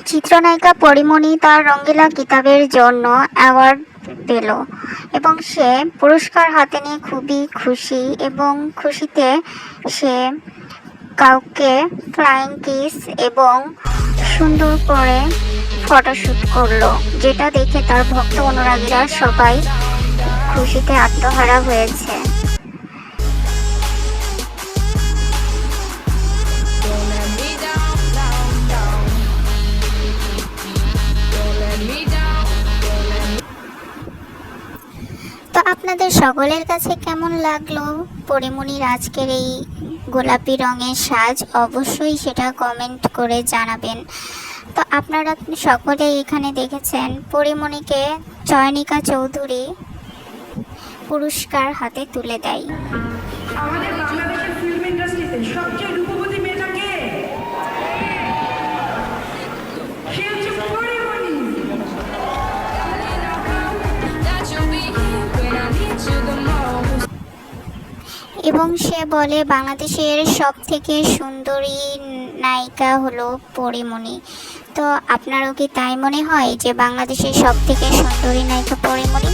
চিত্রনায়িকা পরীমণি তার রঙ্গিলা কিতাবের জন্য অ্যাওয়ার্ড পেল এবং সে পুরস্কার হাতে নিয়ে খুবই খুশি এবং খুশিতে সে কাউকে ফ্লাইং কিস এবং সুন্দর করে ফটোশ্যুট করলো, যেটা দেখে তার ভক্ত অনুরাগীরা সবাই খুশিতে আত্মহারা হয়েছে। তো আপনাদের সকলের কাছে কেমন লাগলো পরীমণির আজকের এই গোলাপি রঙের সাজ, অবশ্যই সেটা কমেন্ট করে জানাবেন। তো আপনারা সকলেই এখানে দেখেছেন পরীমণিকে চয়নিকা চৌধুরী পুরস্কার হাতে তুলে দেয়। আমাদের বাংলাদেশের ফিল্ম ইন্ডাস্ট্রিতে সবচেয়ে রূপবতী মেয়েটা কে? সে হচ্ছে পরীমণি। এবং সে বলে বাংলাদেশের সব থেকে সুন্দরী নায়িকা হলো পরীমণি। তো আপনারও কি তাই মনে হয় যে বাংলাদেশের সব থেকে সুন্দরী নায়িকা পরীমণি?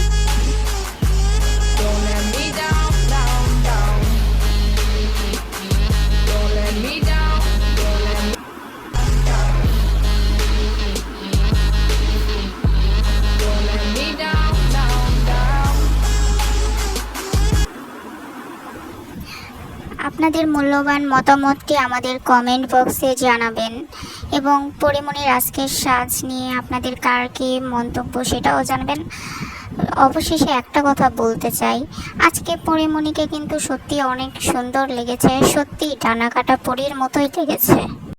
আপনাদের মূল্যবান মতামতটি আমাদের কমেন্ট বক্সে জানাবেন এবং পরীমণির আজকের সাজ নিয়ে আপনাদের কার কী মন্তব্য সেটাও জানাবেন। অবশেষে একটা কথা বলতে চাই, আজকে পরীমণিকে কিন্তু সত্যি অনেক সুন্দর লেগেছে, সত্যি ডানা কাটা পরীর মতোই লেগেছে।